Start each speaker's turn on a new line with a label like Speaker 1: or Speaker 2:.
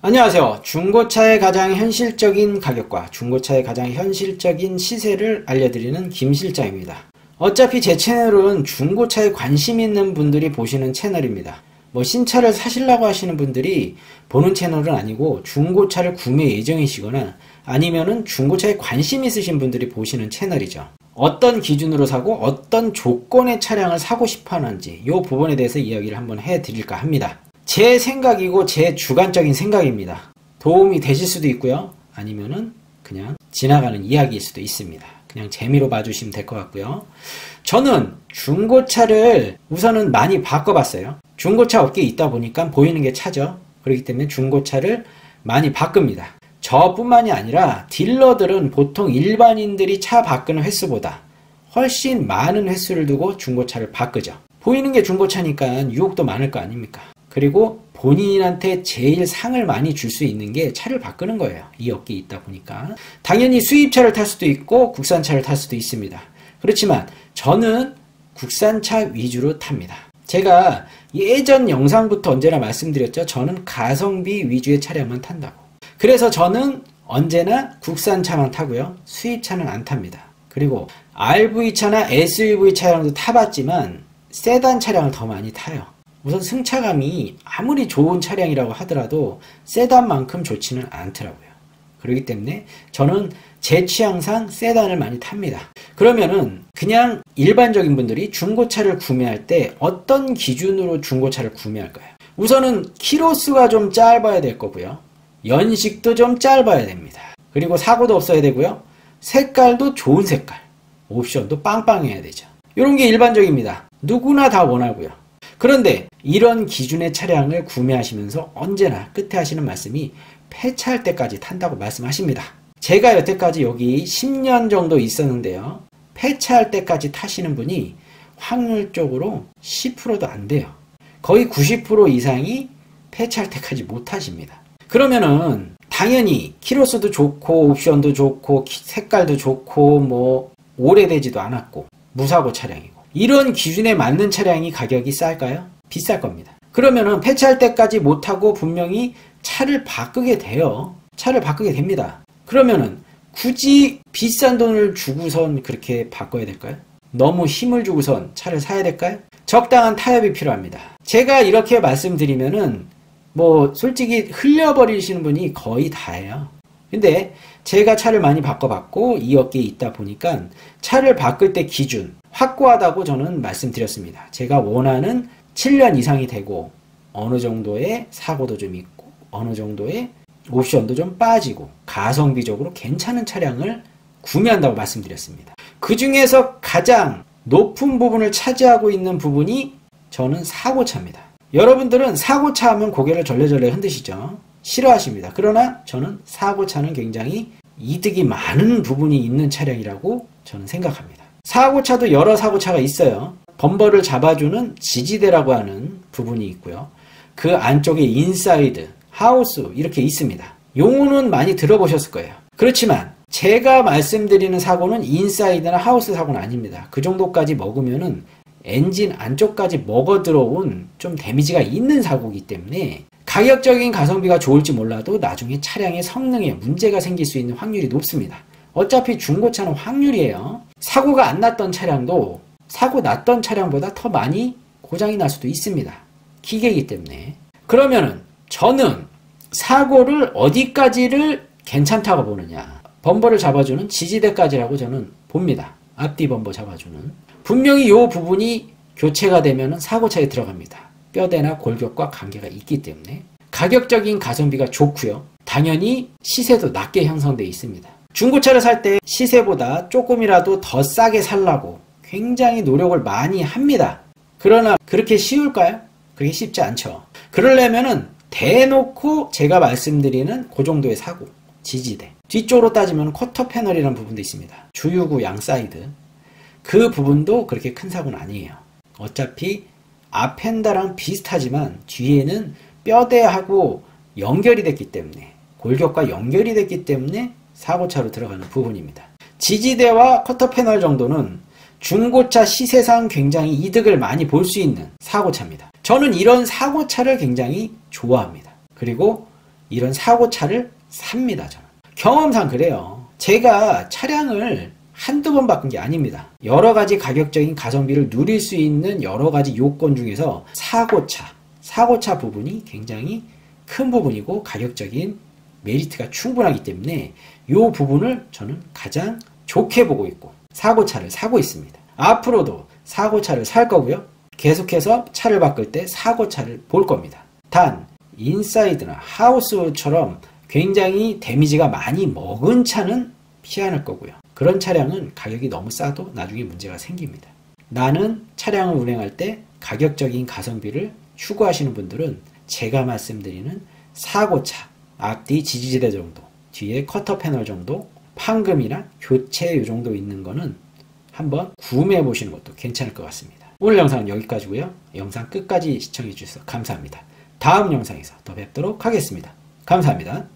Speaker 1: 안녕하세요. 중고차의 가장 현실적인 가격과 중고차의 가장 현실적인 시세를 알려드리는 김 실장입니다. 어차피 제 채널은 중고차에 관심 있는 분들이 보시는 채널입니다. 신차를 사시려고 하시는 분들이 보는 채널은 아니고 중고차를 구매 예정이시거나 아니면은 중고차에 관심 있으신 분들이 보시는 채널이죠. 어떤 기준으로 사고 어떤 조건의 차량을 사고 싶어 하는지 이 부분에 대해서 이야기를 한번 해드릴까 합니다. 제 생각이고 제 주관적인 생각입니다. 도움이 되실 수도 있고요. 아니면은 그냥 지나가는 이야기일 수도 있습니다. 그냥 재미로 봐주시면 될 것 같고요. 저는 중고차를 우선은 많이 바꿔봤어요. 중고차 업계에 있다 보니까 보이는 게 차죠. 그렇기 때문에 중고차를 많이 바꿉니다. 저뿐만이 아니라 딜러들은 보통 일반인들이 차 바꾸는 횟수보다 훨씬 많은 횟수를 두고 중고차를 바꾸죠. 보이는 게 중고차니까 유혹도 많을 거 아닙니까? 그리고 본인한테 제일 상을 많이 줄 수 있는 게 차를 바꾸는 거예요. 이 업계에 있다 보니까. 당연히 수입차를 탈 수도 있고 국산차를 탈 수도 있습니다. 그렇지만 저는 국산차 위주로 탑니다. 제가 예전 영상부터 언제나 말씀드렸죠. 저는 가성비 위주의 차량만 탄다고. 그래서 저는 언제나 국산차만 타고요. 수입차는 안 탑니다. 그리고 RV차나 SUV 차량도 타봤지만 세단 차량을 더 많이 타요. 우선 승차감이 아무리 좋은 차량이라고 하더라도 세단만큼 좋지는 않더라고요. 그렇기 때문에 저는 제 취향상 세단을 많이 탑니다. 그러면은 그냥 일반적인 분들이 중고차를 구매할 때 어떤 기준으로 중고차를 구매할까요? 우선은 키로수가 좀 짧아야 될 거고요. 연식도 좀 짧아야 됩니다. 그리고 사고도 없어야 되고요. 색깔도 좋은 색깔, 옵션도 빵빵해야 되죠. 이런 게 일반적입니다. 누구나 다 원하고요. 그런데 이런 기준의 차량을 구매하시면서 언제나 끝에 하시는 말씀이 폐차할 때까지 탄다고 말씀하십니다. 제가 여태까지 여기 10년 정도 있었는데요. 폐차할 때까지 타시는 분이 확률적으로 10%도 안 돼요. 거의 90% 이상이 폐차할 때까지 못 타십니다. 그러면은 당연히 키로수도 좋고 옵션도 좋고 색깔도 좋고 오래되지도 않았고 무사고 차량이고 이런 기준에 맞는 차량이 가격이 쌀까요? 비쌀 겁니다. 그러면은 폐차할 때까지 못하고 분명히 차를 바꾸게 돼요. 차를 바꾸게 됩니다. 그러면은 굳이 비싼 돈을 주고선 그렇게 바꿔야 될까요? 너무 힘을 주고선 차를 사야 될까요? 적당한 타협이 필요합니다. 제가 이렇게 말씀드리면은 솔직히 흘려버리시는 분이 거의 다예요. 근데 제가 차를 많이 바꿔봤고 이 업계에 있다 보니까 차를 바꿀 때 기준 확고하다고 저는 말씀드렸습니다. 제가 원하는 7년 이상이 되고 어느 정도의 사고도 좀 있고 어느 정도의 옵션도 좀 빠지고 가성비적으로 괜찮은 차량을 구매한다고 말씀드렸습니다. 그 중에서 가장 높은 부분을 차지하고 있는 부분이 저는 사고차입니다. 여러분들은 사고차 하면 고개를 절레절레 흔드시죠. 싫어하십니다. 그러나 저는 사고차는 굉장히 이득이 많은 부분이 있는 차량이라고 저는 생각합니다. 사고차도 여러 사고차가 있어요. 범버를 잡아주는 지지대라고 하는 부분이 있고요. 그 안쪽에 인사이드, 하우스 이렇게 있습니다. 용어는 많이 들어보셨을 거예요. 그렇지만 제가 말씀드리는 사고는 인사이드나 하우스 사고는 아닙니다. 그 정도까지 먹으면은 엔진 안쪽까지 먹어 들어온 좀 데미지가 있는 사고이기 때문에 가격적인 가성비가 좋을지 몰라도 나중에 차량의 성능에 문제가 생길 수 있는 확률이 높습니다. 어차피 중고차는 확률이에요. 사고가 안 났던 차량도 사고 났던 차량보다 더 많이 고장이 날 수도 있습니다. 기계이기 때문에. 그러면은 저는 사고를 어디까지를 괜찮다고 보느냐. 범버를 잡아주는 지지대까지라고 저는 봅니다. 앞뒤 범버 잡아주는. 분명히 이 부분이 교체가 되면 사고차에 들어갑니다. 뼈대나 골격과 관계가 있기 때문에 가격적인 가성비가 좋고요. 당연히 시세도 낮게 형성되어 있습니다. 중고차를 살 때 시세보다 조금이라도 더 싸게 살라고 굉장히 노력을 많이 합니다. 그러나 그렇게 쉬울까요? 그게 쉽지 않죠. 그러려면은 대놓고 제가 말씀드리는 그 정도의 사고, 지지대. 뒤쪽으로 따지면 쿼터 패널이라는 부분도 있습니다. 주유구 양 사이드. 그 부분도 그렇게 큰 사고는 아니에요. 어차피 앞엔다랑 비슷하지만 뒤에는 뼈대하고 연결이 됐기 때문에 골격과 연결이 됐기 때문에 사고차로 들어가는 부분입니다. 지지대와 커터 패널 정도는 중고차 시세상 굉장히 이득을 많이 볼 수 있는 사고차입니다. 저는 이런 사고차를 굉장히 좋아합니다. 그리고 이런 사고차를 삽니다. 저는. 경험상 그래요. 제가 차량을 한두 번 바꾼 게 아닙니다. 여러 가지 가격적인 가성비를 누릴 수 있는 여러 가지 요건 중에서 사고차 부분이 굉장히 큰 부분이고 가격적인 메리트가 충분하기 때문에 이 부분을 저는 가장 좋게 보고 있고 사고차를 사고 있습니다. 앞으로도 사고차를 살 거고요. 계속해서 차를 바꿀 때 사고차를 볼 겁니다. 단 인사이드나 하우스처럼 굉장히 데미지가 많이 먹은 차는 피할 거고요. 그런 차량은 가격이 너무 싸도 나중에 문제가 생깁니다. 나는 차량을 운행할 때 가격적인 가성비를 추구하시는 분들은 제가 말씀드리는 사고차, 앞뒤 지지대 정도, 뒤에 커터 패널 정도, 판금이나 교체 이 정도 있는 거는 한번 구매해 보시는 것도 괜찮을 것 같습니다. 오늘 영상은 여기까지고요. 영상 끝까지 시청해 주셔서 감사합니다. 다음 영상에서 더 뵙도록 하겠습니다. 감사합니다.